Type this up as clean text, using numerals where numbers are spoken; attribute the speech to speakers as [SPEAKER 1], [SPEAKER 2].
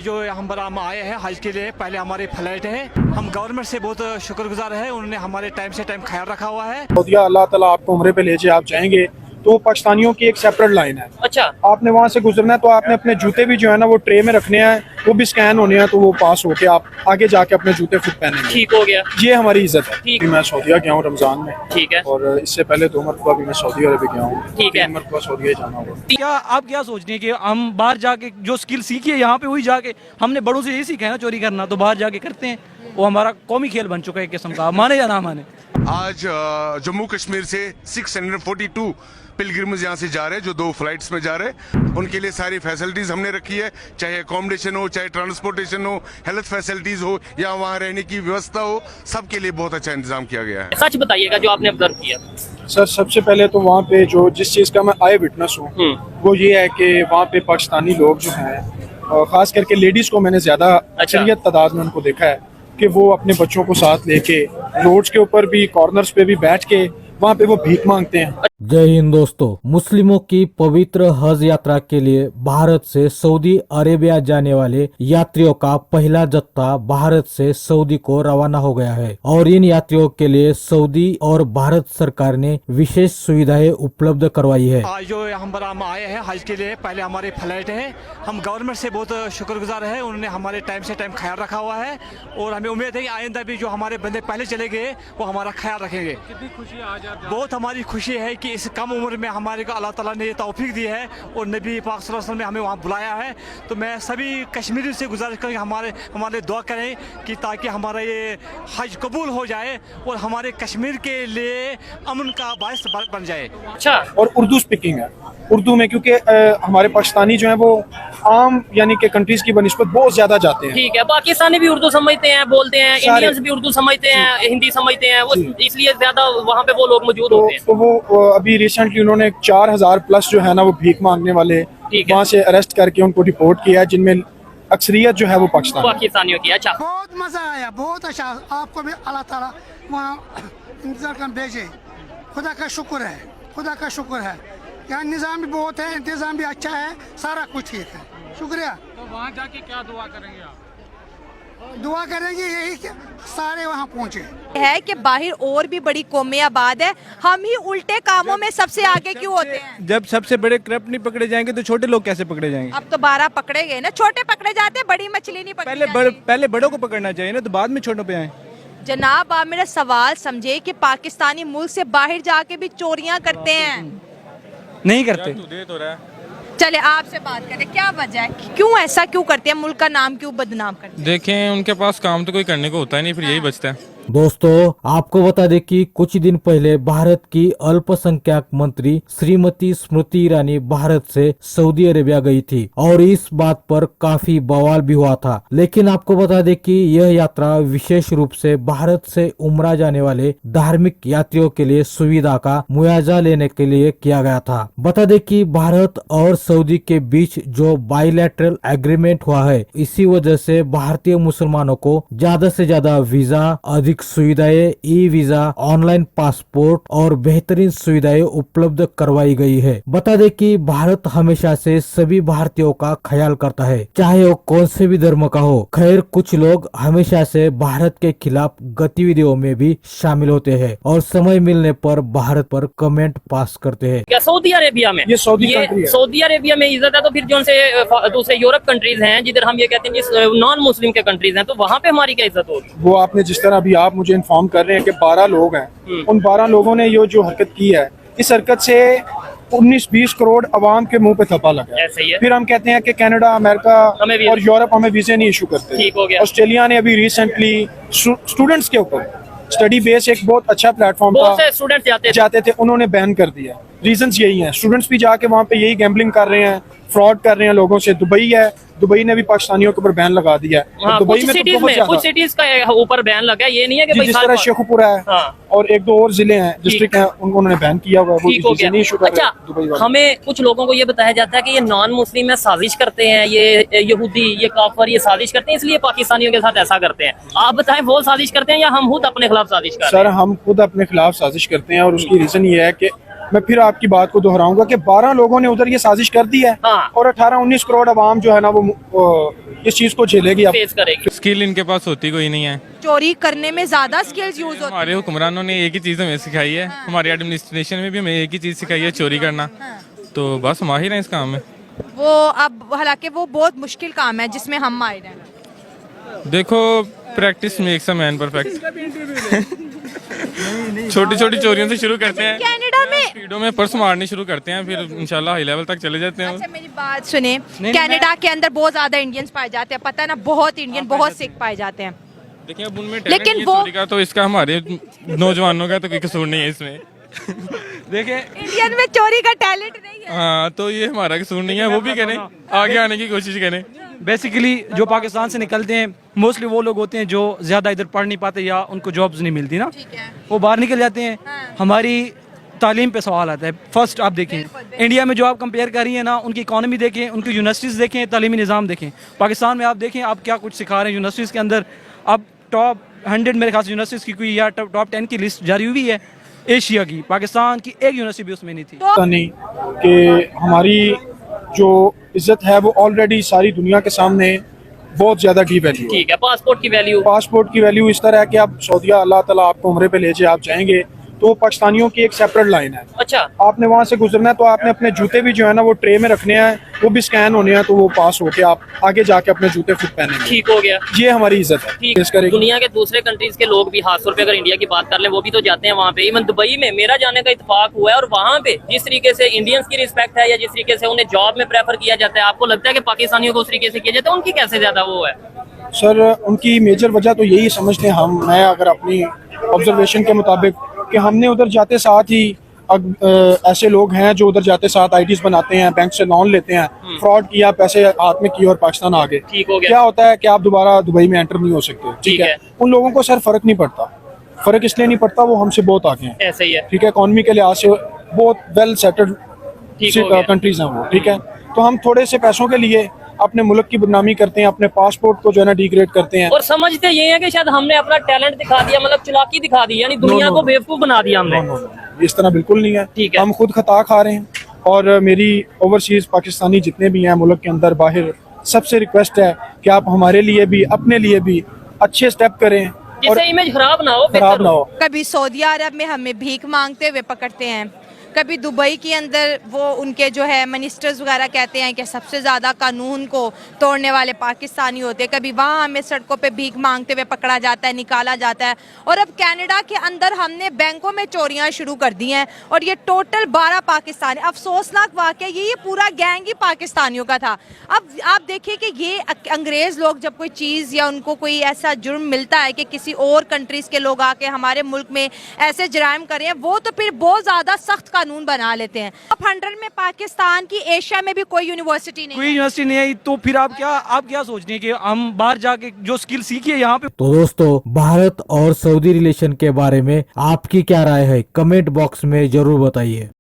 [SPEAKER 1] आज जो हम आए हैं हज के लिए, पहले हमारी फ्लाइट है। हम गवर्नमेंट से बहुत शुक्रगुजार हैं, उन्होंने हमारे टाइम से टाइम ख्याल रखा हुआ है।
[SPEAKER 2] सऊदीया अल्लाह ताला आपको उम्रे पे ले जाए, आप जाएंगे तो पाकिस्तानियों की एक सेपरेट लाइन है।
[SPEAKER 3] अच्छा,
[SPEAKER 2] आपने वहाँ से गुजरना है तो आपने अपने जूते भी जो है ना वो ट्रे में रखने हैं, वो भी स्कैन होने हैं, तो वो पास होके आप आगे जाके अपने जूते खुद पहनेंगे।
[SPEAKER 3] ठीक हो गया।
[SPEAKER 2] ये हमारी इज्जत है।
[SPEAKER 3] ठीक।
[SPEAKER 2] मैं सऊदीया गया हूँ रमजान में,
[SPEAKER 3] ठीक है।
[SPEAKER 2] और इससे पहले 2 मरतबा भी मैं सऊदी अरब गया हूँ।
[SPEAKER 3] ठीक है।
[SPEAKER 2] 3 मरतबा सऊदीया जाना होगा।
[SPEAKER 4] क्या आप क्या सोच रही हैं कि हम बाहर जाके जो स्किल सीखी है यहाँ पे वही जाके, हमने बड़ों से यही सीखा है ना चोरी करना, तो बाहर जाके करते हैं। वो हमारा कौमी खेल बन चुका है एक किस्म का, माने या ना माने।
[SPEAKER 5] आज जम्मू कश्मीर से 642 पिलग्रिम्स यहाँ से जा रहे हैं, जो 2 फ्लाइट्स में जा रहे हैं। उनके लिए सारी फैसिलिटीज हमने रखी है, चाहे अकोमोडेशन हो, चाहे ट्रांसपोर्टेशन हो, हेल्थ फैसिलिटीज हो, या वहाँ रहने की व्यवस्था हो, सबके लिए बहुत अच्छा इंतजाम किया गया है।
[SPEAKER 3] सच बताइएगा जो आपने ऑब्जर्व किया।
[SPEAKER 2] सर सबसे पहले तो वहाँ पे जो जिस चीज़ का मैं आई विटनेस हूँ वो ये है कि वहाँ पे पाकिस्तानी लोग जो हैं, खास करके लेडीज़ को मैंने ज़्यादा अक्सरियत तादाद में उनको देखा है कि वो अपने बच्चों को साथ लेके रोड्स के ऊपर भी, कॉर्नर्स पे भी बैठ के वहाँ पे वो भीख मांगते हैं।
[SPEAKER 6] जय हिंद दोस्तों, मुस्लिमों की पवित्र हज यात्रा के लिए भारत से सऊदी अरेबिया जाने वाले यात्रियों का पहला जत्था भारत से सऊदी को रवाना हो गया है और इन यात्रियों के लिए सऊदी और भारत सरकार ने विशेष सुविधाएं उपलब्ध करवाई है।
[SPEAKER 1] आज जो हम आए हैं हज के लिए, पहले हमारी फ्लाइट है। हम गवर्नमेंट से बहुत शुक्रगुजार हैं, उन्होंने हमारे टाइम से टाइम ख्याल रखा हुआ है, और हमें उम्मीद है कि आइंदा भी जो हमारे बंदे पहले चले गए वो हमारा ख्याल रखेंगे।
[SPEAKER 4] कितनी खुशी आज
[SPEAKER 1] बहुत हमारी खुशी है कि इस कम उम्र में हमारे को अल्लाह ताला ने ये तौफीक दी है और नबी पाक सल्लल्लाहु अलैहि वसल्लम ने हमें वहाँ बुलाया है। तो मैं सभी कश्मीरी से गुजारिश करूँगी हमारे दुआ करें कि ताकि हमारा ये हज कबूल हो जाए और हमारे कश्मीर के लिए अमन का बायस बन जाए।
[SPEAKER 3] अच्छा,
[SPEAKER 2] और उर्दू स्पीकिंग है, उर्दू में, क्योंकि हमारे पाकिस्तानी जो है वो आम यानी कि कंट्रीज की बनिस्बत बहुत ज्यादा जाते हैं।
[SPEAKER 3] ठीक है। पाकिस्तानी भी उर्दू समझते हैं, बोलते हैं, इंडियंस भी उर्दू समझते हैं, हिंदी समझते हैं, वो इसलिए ज्यादा वहाँ पे वो लोग मौजूद होते हैं।
[SPEAKER 2] तो वो अभी रिसेंटली उन्होंने 4000 प्लस जो है ना वो भीख मांगने वाले वहाँ से अरेस्ट करके उनको रिपोर्ट किया, जिनमें अक्सरियत जो है वो
[SPEAKER 3] पाकिस्तानियों की। अच्छा,
[SPEAKER 7] बहुत मजा आया, बहुत अच्छा। आपको भी अल्लाह ताला वहाँ इंतजार कर भेजे। खुदा का शुक्र है, खुदा का शुक्र है। यहाँ निज़ाम भी बहुत है, इंतजाम भी अच्छा है, सारा कुछ ठीक है। शुक्रिया।
[SPEAKER 4] तो वहाँ जाके क्या दुआ करेंगे आप?
[SPEAKER 7] दुआ करेंगे यही कि सारे वहाँ पहुँचे।
[SPEAKER 8] है कि बाहर और भी बड़ी कौमें आबाद है, हम ही उल्टे कामों में सबसे आगे क्यों होते हैं?
[SPEAKER 4] जब सबसे बड़े करप्ट नहीं पकड़े जाएंगे तो छोटे लोग कैसे पकड़े जाएंगे?
[SPEAKER 8] अब तो 12 पकड़े गए ना, छोटे पकड़े जाते, बड़ी मछली नहीं पकड़ी जाती।
[SPEAKER 4] पहले बड़ों को पकड़ना चाहिए ना, तो बाद में छोटों पे आए।
[SPEAKER 8] जनाब आप मेरा सवाल समझे कि पाकिस्तानी मुल्क से बाहर जाके भी चोरियां करते हैं।
[SPEAKER 4] नहीं करते।
[SPEAKER 8] चले आपसे बात करें, क्या वजह है, क्यों ऐसा क्यों करते हैं, मुल्क का नाम क्यों बदनाम करते हैं?
[SPEAKER 9] देखें, उनके पास काम तो कोई करने को होता ही नहीं, फिर यही बचता है।
[SPEAKER 6] दोस्तों आपको बता दें कि कुछ दिन पहले भारत की अल्पसंख्यक मंत्री श्रीमती स्मृति ईरानी भारत से सऊदी अरेबिया गई थी और इस बात पर काफी बवाल भी हुआ था। लेकिन आपको बता दें कि यह यात्रा विशेष रूप से भारत से उम्रा जाने वाले धार्मिक यात्रियों के लिए सुविधा का मुआवजा लेने के लिए किया गया था। बता दें कि भारत और सऊदी के बीच जो बाइलैटरल एग्रीमेंट हुआ है, इसी वजह से भारतीय मुसलमानों को ज्यादा से ज्यादा वीजा, अधिक सुविधाएं, ई वीजा, ऑनलाइन पासपोर्ट और बेहतरीन सुविधाएं उपलब्ध करवाई गई है। बता दें कि भारत हमेशा से सभी भारतीयों का ख्याल करता है, चाहे वो कौन से भी धर्म का हो। खैर कुछ लोग हमेशा से भारत के खिलाफ गतिविधियों में भी शामिल होते हैं और समय मिलने पर भारत पर कमेंट पास करते हैं।
[SPEAKER 3] क्या सऊदी अरेबिया में,
[SPEAKER 2] ये सऊदी
[SPEAKER 3] अरेबिया में इज्जत है, तो फिर जो से दूसरे यूरोप कंट्रीज हैं जिधर हम ये कहते हैं नॉन मुस्लिम के कंट्रीज हैं, तो वहाँ पे हमारी क्या इज्जत होगी?
[SPEAKER 2] वो आपने जिस तरह अभी आप मुझे इन्फॉर्म कर रहे हैं कि 12 लोग हैं, उन 12 लोगों ने ये जो हरकत की है, इस हरकत से 19-20 करोड़ अवाम के मुंह पे थप्पा लगा है।
[SPEAKER 3] ऐसे ही है।
[SPEAKER 2] फिर हम कहते हैं कि कनाडा, अमेरिका और यूरोप हमें वीजे नहीं इशू करते।
[SPEAKER 3] ठीक हो गया।
[SPEAKER 2] ऑस्ट्रेलिया ने अभी रिसेंटली स्टूडेंट्स के ऊपर स्टडी बेस एक बहुत अच्छा प्लेटफॉर्म था,
[SPEAKER 3] बहुत से स्टूडेंट
[SPEAKER 2] जाते थे, उन्होंने बैन कर दिया। रीजंस यही हैं, स्टूडेंट्स भी जाके वहाँ पे यही गैम्बलिंग कर रहे हैं, फ्रॉड कर रहे हैं लोगों से। दुबई है, दुबई ने भी पाकिस्तानियों के ऊपर बैन लगा दिया है।
[SPEAKER 3] हाँ,
[SPEAKER 2] दुबई में
[SPEAKER 3] कुछ सिटीज का ऊपर बैन लगा है, ये नहीं है कि
[SPEAKER 2] जिस तरह शेखुपुरा है।
[SPEAKER 3] हाँ।
[SPEAKER 2] और 1-2 और जिले हैं, डिस्ट्रिक्ट हैं, उन्होंने बैन किया हुआ है।
[SPEAKER 3] ठीक हो गया। अच्छा, हमें कुछ लोगों को ये बताया जाता है कि ये नॉन मुस्लिम है, साजिश करते हैं, ये यहूदी, ये काफर, ये साजिश करते हैं, इसलिए पाकिस्तानियों के साथ ऐसा करते हैं। आप बताएं, वो साजिश करते हैं या हम खुद अपने खिलाफ साजिश करते हैं?
[SPEAKER 2] सर हम खुद अपने खिलाफ साजिश करते हैं और उसकी रीजन ये है कि मैं फिर आपकी बात को दोहराऊंगा कि 12 लोगों ने उधर ये साजिश कर दी है
[SPEAKER 3] हाँ।
[SPEAKER 2] और 18-19 करोड़ आवाम जो है ना वो इस चीज को झेलेगी अब।
[SPEAKER 3] फेस करेगी।
[SPEAKER 9] स्किल इनके पास होती कोई नहीं है।
[SPEAKER 8] चोरी करने में ज्यादा स्किल्स यूज होती
[SPEAKER 9] हमारे हुक्मरानों ने एक ही चीज़ हमें सिखाई है, हमारी एडमिनिस्ट्रेशन में भी हमें एक ही चीज़ सिखाई है, चोरी करना। तो बस माहिर हैं इस काम में।
[SPEAKER 8] हैं वो। अब हालांकि वो बहुत मुश्किल काम है जिसमें हम माहिर हैं।
[SPEAKER 9] देखो, practice makes a man perfect. छोटी छोटी चोरियों से शुरू करते हैं,
[SPEAKER 8] कनाडा में
[SPEAKER 9] स्पीडों में पर्स मारने शुरू करते हैं, फिर इंशाल्लाह हाई लेवल तक चले जाते हैं।
[SPEAKER 8] अच्छा मेरी बात सुने, कनाडा के अंदर बहुत ज्यादा इंडियंस पाए जाते हैं, पता है ना, बहुत इंडियन बहुत सिख पाए जाते हैं।
[SPEAKER 9] देखिए अब उनमें
[SPEAKER 8] लेकिन
[SPEAKER 9] लेकिन
[SPEAKER 8] वो-
[SPEAKER 9] चोरी का तो इसका हमारे नौजवानों का तो कोई कसूर नहीं है इसमें।
[SPEAKER 4] देखिए
[SPEAKER 8] इंडियन में चोरी का टैलेंट नहीं है।
[SPEAKER 9] हाँ, तो ये हमारा कसूर नहीं है, वो भी करें, आगे आने की कोशिश करें।
[SPEAKER 4] बेसिकली जो पाकिस्तान से निकलते हैं मोस्टली वो लोग होते हैं जो ज़्यादा इधर पढ़ नहीं पाते या उनको जॉब्स नहीं मिलती ना,
[SPEAKER 8] ठीक है।
[SPEAKER 4] वो बाहर निकल जाते हैं। हमारी तालीम पे सवाल आता है। फर्स्ट आप देखें इंडिया में जो आप कंपेयर कर रही हैं ना, उनकी इकोनॉमी देखें, उनकी यूनिवर्सिटीज़ देखें, तालीमी निज़ाम देखें। पाकिस्तान में आप देखें आप क्या कुछ सिखा रहे हैं यूनिवर्सिटीज़ के अंदर। अब टॉप 100 मेरे खास यूनिवर्सिटीज़ की कोई या टॉप 10 की लिस्ट जारी हुई है एशिया की, पाकिस्तान की एक यूनिवर्सिटी भी उसमें नहीं थी।
[SPEAKER 2] पता नहीं कि हमारी जो इज्जत है वो ऑलरेडी सारी दुनिया के सामने बहुत ज्यादा डिवैल्यू है।
[SPEAKER 3] ठीक है, पासपोर्ट की वैल्यू।
[SPEAKER 2] पासपोर्ट की वैल्यू इस तरह है कि आप सऊदीया अल्लाह ताला आपको उम्रे पे ले जाए, आप जाएंगे तो वो पाकिस्तानियों की एक सेपरेट लाइन है।
[SPEAKER 3] अच्छा,
[SPEAKER 2] आपने वहाँ से गुजरना है तो आपने अपने जूते भी जो है ना वो ट्रे में रखने हैं, वो भी स्कैन होने हैं, तो वो पास होके आप आगे जाके अपने जूते खुद पहनेंगे।
[SPEAKER 3] ठीक हो गया।
[SPEAKER 2] ये हमारी इज्जत है।
[SPEAKER 3] ठीक।
[SPEAKER 2] फेस करेगी।
[SPEAKER 3] दुनिया के दूसरे कंट्रीज के लोग भी, खासतौर पे अगर इंडिया की बात कर लें, वो भी तो जाते हैं वहाँ पे। इवन दुबई में मेरा जाने का इत्तेफाक हुआ है, और वहाँ पे जिस तरीके से इंडियंस की रिस्पेक्ट है या जिस तरीके से उन्हें जॉब में प्रेफर किया जाता है, आपको लगता है कि पाकिस्तानियों को उस तरीके से किया जाता है? उनकी कैसे ज्यादा वो है?
[SPEAKER 2] सर उनकी मेजर वजह तो यही समझते हैं हम, मैं अगर अपनी ऑब्जर्वेशन के मुताबिक, कि हमने उधर जाते साथ ही ऐसे लोग हैं जो उधर जाते साथ आईटीज बनाते हैं, बैंक से लोन लेते हैं, फ्रॉड किया, पैसे हाथ में किए और पाकिस्तान आ गए।
[SPEAKER 3] ठीक हो गया।
[SPEAKER 2] क्या होता है कि आप दोबारा दुबई में एंटर नहीं हो सकते। ठीक है, उन लोगों को सर फर्क नहीं पड़ता। फर्क इसलिए नहीं पड़ता, वो हमसे बहुत आगे हैं।
[SPEAKER 3] ऐसे ही है।
[SPEAKER 2] ठीक है, इकोनॉमी के लिहाज से बहुत वेल सेटल्ड
[SPEAKER 3] ठीक हो गया।
[SPEAKER 2] कंट्रीज हैं वो। ठीक है, तो हम थोड़े से पैसों के लिए अपने मुल्क की बदनामी करते हैं, अपने पासपोर्ट को जो है ना डिग्रेड करते हैं।
[SPEAKER 3] और समझते ये है कि शायद हमने अपना टैलेंट दिखा दिया, मतलब चालाकी दिखा दी, यानी दुनिया को बेवकूफ बना दिया हमने।
[SPEAKER 2] इस तरह बिल्कुल नहीं है।
[SPEAKER 3] ठीक है।
[SPEAKER 2] हम खुद खता खा रहे हैं, और मेरी ओवरसीज पाकिस्तानी जितने भी हैं मुल्क के अंदर बाहर, सबसे रिक्वेस्ट है कि आप हमारे लिए भी, अपने लिए भी अच्छे स्टेप करें और
[SPEAKER 3] जिससे इमेज खराब ना हो,
[SPEAKER 2] खराब ना हो।
[SPEAKER 8] कभी सऊदी अरब में हमें भीख मांगते हुए पकड़ते हैं, कभी दुबई के अंदर वो उनके जो है मिनिस्टर्स वगैरह कहते हैं कि सबसे ज़्यादा कानून को तोड़ने वाले पाकिस्तानी होते हैं, कभी वहाँ हमें सड़कों पे भीख मांगते हुए पकड़ा जाता है, निकाला जाता है। और अब कनाडा के अंदर हमने बैंकों में चोरियां शुरू कर दी हैं, और ये टोटल 12 पाकिस्तानी, अफसोसनाक वाक़या ये पूरा गैंग ही पाकिस्तानियों का था। अब आप देखिए कि ये अंग्रेज़ लोग जब कोई चीज़ या उनको कोई ऐसा जुर्म मिलता है कि किसी और कंट्रीज़ के लोग आके हमारे मुल्क में ऐसे जराइम करें, वो तो फिर बहुत ज़्यादा सख्त कानून बना लेते हैं। टॉप 100 में पाकिस्तान की, एशिया में भी कोई यूनिवर्सिटी नहीं
[SPEAKER 4] कोई
[SPEAKER 8] है।
[SPEAKER 4] यूनिवर्सिटी नहीं है, तो फिर आप क्या सोच रही हैं कि हम बाहर जाके जो स्किल सीखिए यहाँ पे।
[SPEAKER 6] तो दोस्तों, भारत और सऊदी रिलेशन के बारे में आपकी क्या राय है, कमेंट बॉक्स में जरूर बताइए।